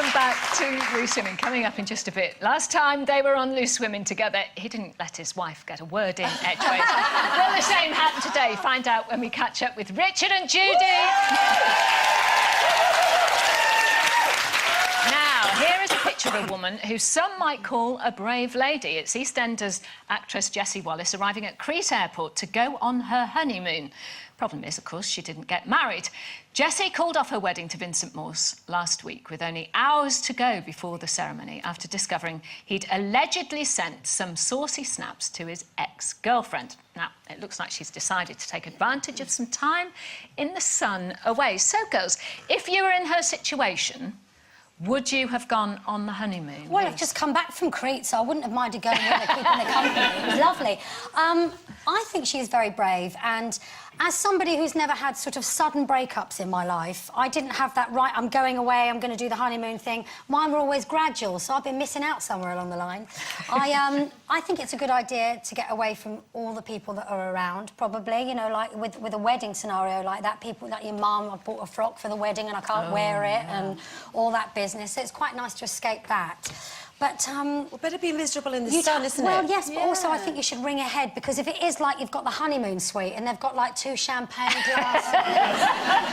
Welcome back to Loose Women, coming up in just a bit. Last time they were on Loose Women together, he didn't let his wife get a word in edgeways. Will the same happen today? Find out when we catch up with Richard and Judy. Now, here is a picture of a woman who some might call a brave lady. It's EastEnders actress Jessie Wallace arriving at Crete Airport to go on her honeymoon. Problem is, of course, she didn't get married. Jessie called off her wedding to Vincent Morse last week with only hours to go before the ceremony after discovering he'd allegedly sent some saucy snaps to his ex-girlfriend. Now, it looks like she's decided to take advantage of some time in the sun away. So, girls, if you were in her situation, would you have gone on the honeymoon? Well, I've just come back from Crete, so I wouldn't have minded going with her, keeping the company. It was lovely. I think she's very brave, and as somebody who's never had sort of sudden breakups in my life, I didn't have that right, I'm going away, I'm going to do the honeymoon thing. Mine were always gradual, so I've been missing out somewhere along the line. I think it's a good idea to get away from all the people that are around, probably, you know, like with a wedding scenario like that, people like your mum, I bought a frock for the wedding and I can't wear it, and all that business, so it's quite nice to escape that. But, well, better be miserable in the sun, isn't it? Well, yes, but also I think you should ring ahead, because if it is like you've got the honeymoon suite and they've got, like, 2 champagne glasses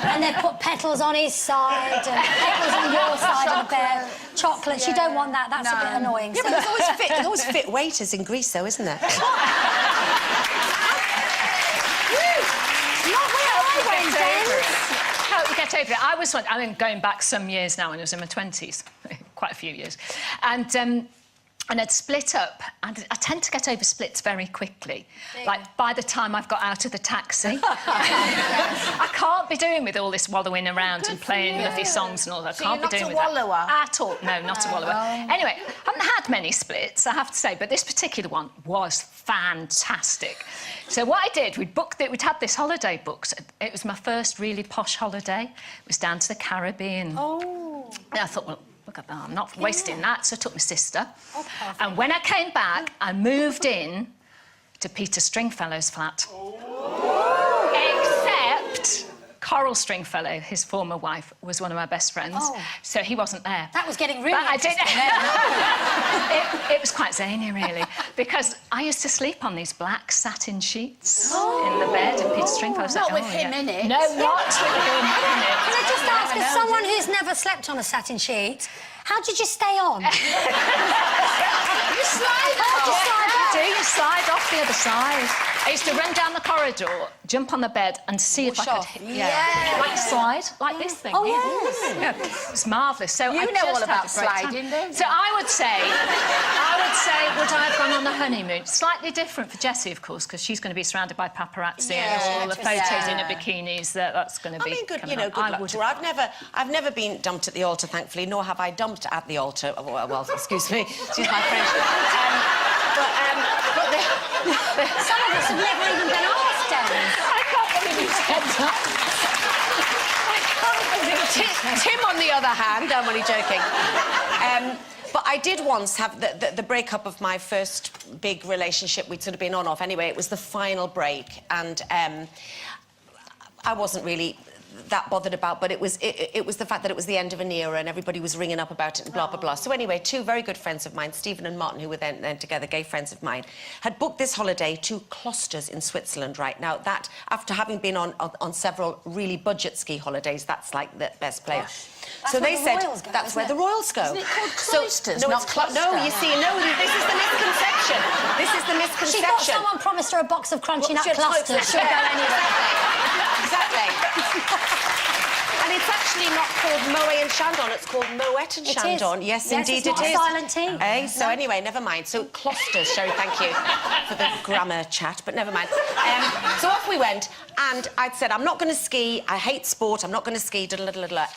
and they've put petals on his side and petals on your side of the bed, chocolates, you don't want that, that's a bit annoying. Yeah, so but there's always fit waiters in Greece, though, isn't there? Not where I went, then. How do you get over it? I was, I mean, going back some years now when I was in my 20s, quite a few years, and I'd split up, and I tend to get over splits very quickly. Like, by the time I've got out of the taxi. I can't be doing with all this wallowing around and playing lovely songs and all that. I can't be doing with that at all. No, not a wallower. Anyway, I haven't had many splits, I have to say, but this particular one was fantastic. So what I did, we'd had this holiday booked. It was my first really posh holiday. It was down to the Caribbean. Oh. And I thought, well, look at that, I'm not wasting that, so I took my sister. Oh, perfect. And when I came back, I moved in to Peter Stringfellow's flat. Except Coral Stringfellow, his former wife, was one of my best friends, so he wasn't there. That was getting really It was quite zany, really, because I used to sleep on these black satin sheets in the bed, and Peter Stringfellow Not with him in it. No, not with him in it. Can I just ask, as someone who's never slept on a satin sheet, how did you stay on? You slide off. You slide off the other side. I used to run down the corridor, jump on the bed and see if I could hit... Like slide, like this thing. Oh, yes. Yeah. It's marvellous. So You know all about sliding, don't you? So I would say, would I have gone on the honeymoon? Slightly different for Jessie, of course, because she's going to be surrounded by paparazzi and all the photos in her bikinis. That's going to be... I mean, good luck to her. I've never been dumped at the altar, thankfully, nor have I dumped at the altar. Well, excuse me, excuse my French. Some of us have never even been asked, Darren. I can't believe you said that. Tim, on the other hand, I'm only joking. But I did once have the breakup of my first big relationship. We'd sort of been on-off anyway. It was the final break, and I wasn't really that bothered about, but it was the fact that it was the end of an era and everybody was ringing up about it and blah, blah, blah. So anyway, 2 very good friends of mine, Stephen and Martin, who were then together, gay friends of mine, had booked this holiday to Klosters in Switzerland, right? Now, that, after having been on several really budget ski holidays, that's like the best place. So they said that's where the royals go. Isn't it called Cloisters, not Cluster? No, you see, no, this is the misconception. This is the misconception. She thought someone promised her a box of crunchy nut clusters. She'll go anywhere. Exactly. And it's actually not called Moet and Chandon, it's called Moet and Chandon. Yes, indeed it is. It's not a silent T. Eh? So anyway, never mind. So Klosters, Sherry, thank you for the grammar chat, but never mind. So off we went, and I'd said, I'm not going to ski, I hate sport, I'm not going to ski,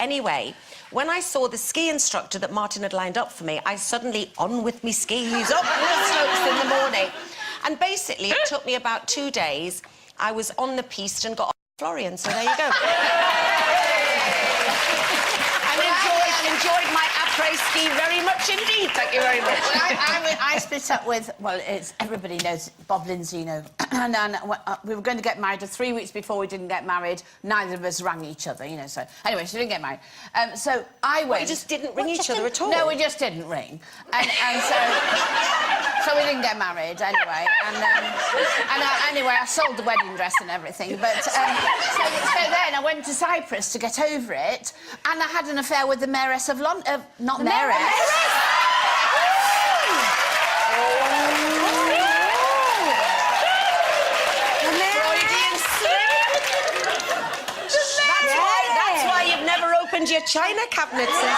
Anyway, when I saw the ski instructor that Martin had lined up for me, I suddenly, on with me skis, up the slopes in the morning. And basically, it took me about 2 days. I was on the piste and got off Florian, so there you go. And enjoyed my Tracy, very much indeed. Thank you very much. Well, I split up with, well, everybody knows Bob Lindsay, you know, and then we were going to get married 3 weeks before we didn't get married. Neither of us rang each other, you know, so... Anyway, so we didn't get married. So I went... You just didn't ring each other at all? No, we just didn't ring. And so... So we didn't get married, anyway. Anyway, I sold the wedding dress and everything, but... so then I went to Cyprus to get over it, and I had an affair with the mayoress of London... not the mayoress. That's why you've never opened your china cabinet since then.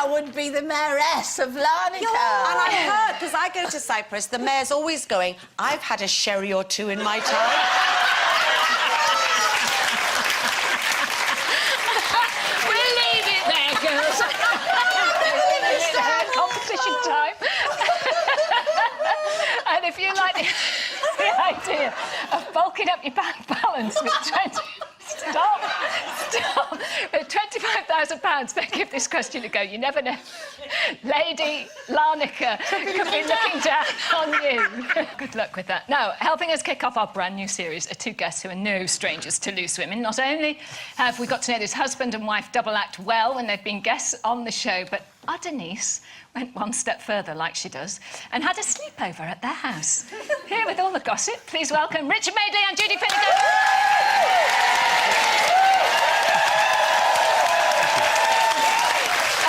Would be the mayoress of Larnaca. And I heard, because I go to Cyprus, the mayor's always going, I've had a sherry or two in my time. We'll leave it there, girls. It's competition time. And if you like the idea of bulking up your bank balance with 20... Stop! With £25,000, then give this question a go. You never know. Lady Larnaca could be looking down on you. Good luck with that. Now, helping us kick off our brand new series are two guests who are no strangers to loose women. Not only have we got to know this husband and wife double act well when they've been guests on the show, but our Denise went one step further, like she does, and had a sleepover at their house. Here with all the gossip, please welcome Richard Madeley and Judy Finnegan.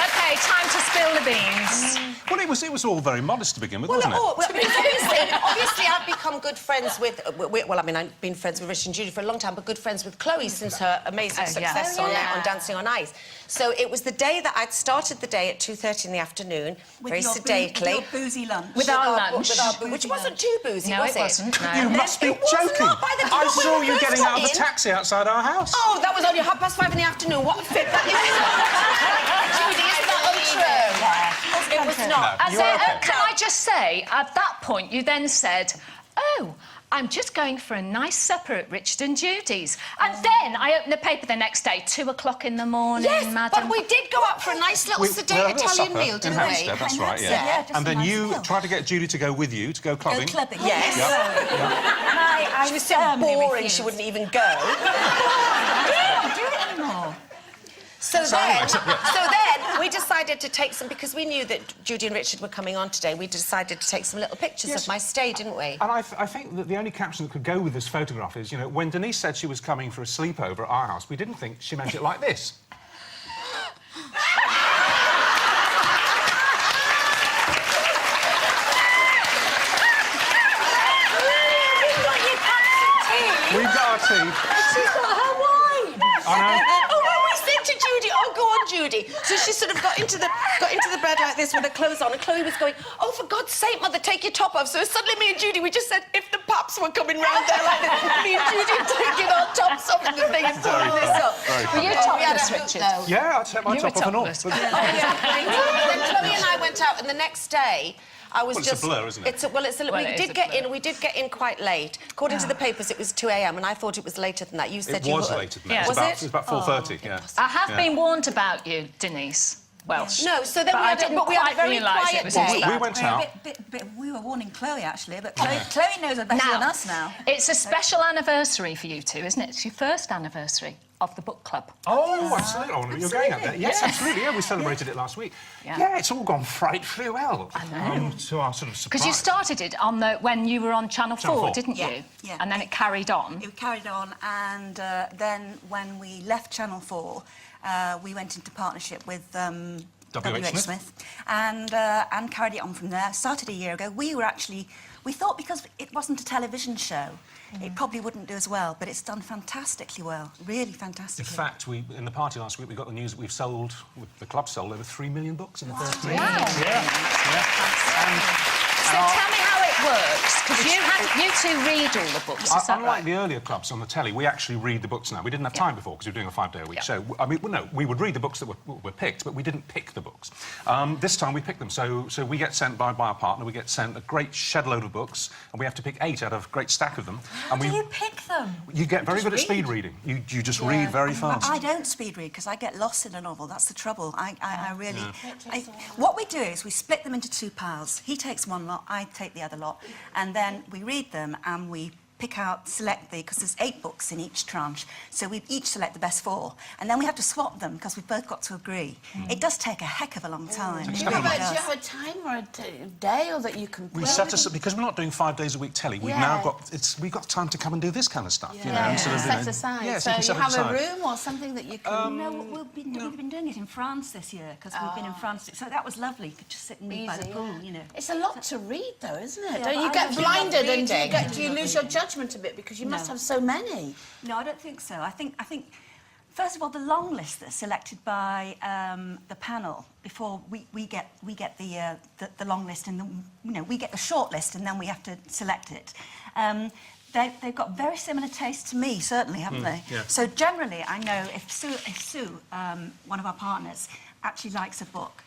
OK, time to spill the beans. Well, it was all very modest to begin with, wasn't it? Obviously, I've become good friends with... well, I mean, I've been friends with Richard and Judy for a long time, but good friends with Chloe since her amazing success on Dancing on Ice. So it was the day that I'd started the day at 2:30 in the afternoon, very sedately. With your boozy lunch. With our lunch. Which wasn't too boozy, no, was it? Wasn't, no. You must be joking. I saw you getting out of the taxi outside our house. Oh, that was only 5:30 in the afternoon. What a fit that is. Judy, is that untrue? It was not. Can I just say, at that point, you then said, oh, I'm just going for a nice supper at Richard and Judy's. And then I opened the paper the next day, 2 o'clock in the morning, yes, madam. but we did go out for a nice little sedate Italian meal, didn't we? Hampstead, that's right, yeah. And then you tried to get Judy to go with you, to go clubbing. Go clubbing. Yes. I was so boring she wouldn't even go. Don't do it anymore. So then we decided to take some, because we knew that Judy and Richard were coming on today, we decided to take some little pictures of my stay, didn't we? And I think that the only caption that could go with this photograph is, you know, when Denise said she was coming for a sleepover at our house, we didn't think she meant it like this. We've got our tea. She's got her wine. I know. To Judy, oh, go on, Judy. So she sort of got into the bed like this with her clothes on, and Chloe was going, oh, for God's sake, Mother, take your top off. So suddenly me and Judy, we just said, if the paps were coming round there like this, me and Judy taking our tops off and the thing and pulling this up. Were you topless, Richard? Yeah, I'd take my top off and all. And then Chloe and I went out, and the next day... It's a blur, isn't it? We did get in quite late. According to the papers, it was 2 a.m, and I thought it was later than that. You said it was later than that. Yeah. It was about 4:30. Yeah. I have been warned about you, Denise. Well, no. So then we had a very quiet day. We went out. We were warning Chloe actually, but Chloe knows her better than us now. It's a special anniversary for you two, isn't it? It's your first anniversary of the book club. Oh, absolutely. Oh, you're going up there. Yes, absolutely. Yeah, we celebrated it last week. Yeah, it's all gone frightfully well. I know. To our sort of surprise. Because you started it on when you were on Channel 4, didn't you? Yeah. And then it carried on. It carried on, and then when we left Channel 4, we went into partnership with W.H. Smith and carried it on from there. Started a year ago. We thought because it wasn't a television show, it probably wouldn't do as well, but it's done fantastically well, really fantastically. In fact, in the party last week, we got the news that the club sold over 3 million books in the first week. Wow. Yeah. So tell me works, because you two read all the books, is that Unlike right? the earlier clubs on the telly, we actually read the books now. We didn't have time before because we were doing a 5-day-a-week show. I mean, well, no, we would read the books that were picked, but we didn't pick the books. This time we picked them. So we get sent by our partner, we get sent a great shed load of books, and we have to pick 8 out of a great stack of them. How do you pick them? You get very good at speed reading. You just read very fast. I don't speed read because I get lost in a novel. That's the trouble. I really... what we do is we split them into 2 piles. He takes one lot, I take the other lot, and then we read them and we pick out, select because there's 8 books in each tranche, so we each select the best 4, and then we have to swap them because we've both got to agree. It does take a heck of a long time. It really Do you does. have a timer a day or that you can... We set us because we're not doing 5 days a week telly. We've now we've got time to come and do this kind of stuff. You know, and sort of, set aside. Yeah, so you you can have set a it aside. room or something that you can... No, we've been doing it in France this year because we've been in France, so that was lovely. You could just sit and read by the pool, you know. It's a lot to read, though, isn't it? Yeah, Don't you but get I blinded and reading. do you lose your judgment a bit because you must have so many? No, I don't think so. I think first of all, the long list that's selected by the panel before we get the long list, and we get the short list, and then we have to select it. They've got very similar tastes to me, certainly, haven't they? Yeah. So generally, I know if Sue, one of our partners, actually likes a book,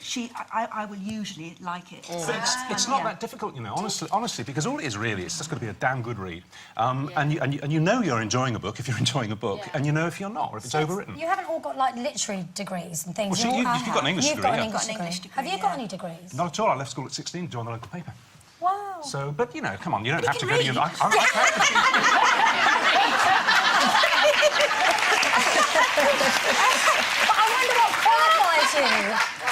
I will usually like it. So It's not that difficult, you know, honestly, because all it is really, it's just got to be a damn good read. And you know you're enjoying a book if you're enjoying a book, and you know if you're not, or if it's overwritten. You haven't all got, like, literary degrees and things. Well, You've you've got an English You've degree, got an yeah. English Got an English degree. degree, Have you got yeah. any degrees? Not at all. I left school at 16 to join the local paper. Wow. So, but, you know, come on, you don't But have to you go to can uni. But I wonder what qualifies you.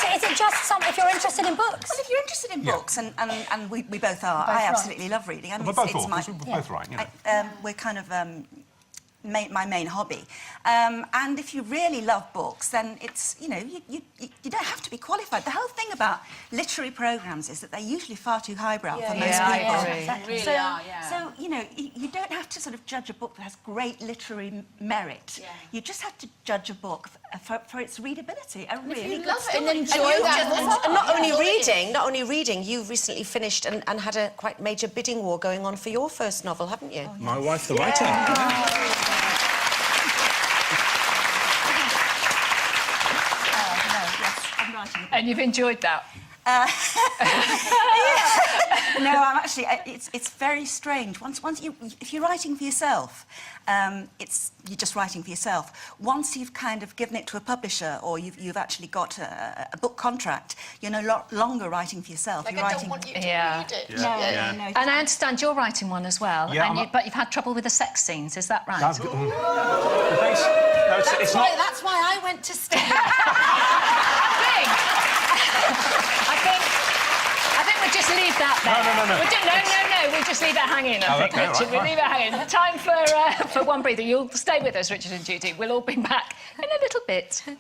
So is it just if you're interested in books? Well, if you're interested in books, and we both are, I absolutely love reading. I mean, We're both it's authors, we're both right, you know. we're kind of my main hobby. And if you really love books, then it's, you don't have to be qualified. The whole thing about literary programmes is that they're usually far too highbrow for most people. I agree. Exactly. Really are, yeah. So, you don't have to sort of judge a book that has great literary merit. Yeah. You just have to judge a book for its readability. A really good love it and story. enjoy that. And not only reading, you've recently finished and had a quite major bidding war going on for your first novel, haven't you? My wife, the writer. I'm writing a book. And you've enjoyed that? No, I'm actually. It's very strange. If you're writing for yourself, you're just writing for yourself. Once you've kind of given it to a publisher, or you've actually got a book contract, you're no longer writing for yourself. Like, you're I writing. don't want you to Yeah. read it. No. And I understand you're writing one as well. Yeah, and but you've had trouble with the sex scenes, is that right? It's not... That's why I went to study. I think we'll just leave that there. No. We'll just leave it hanging, I think, okay, Richard. right, We'll leave it hanging. Time for one breather. You'll stay with us, Richard and Judy. We'll all be back in a little bit. Woo!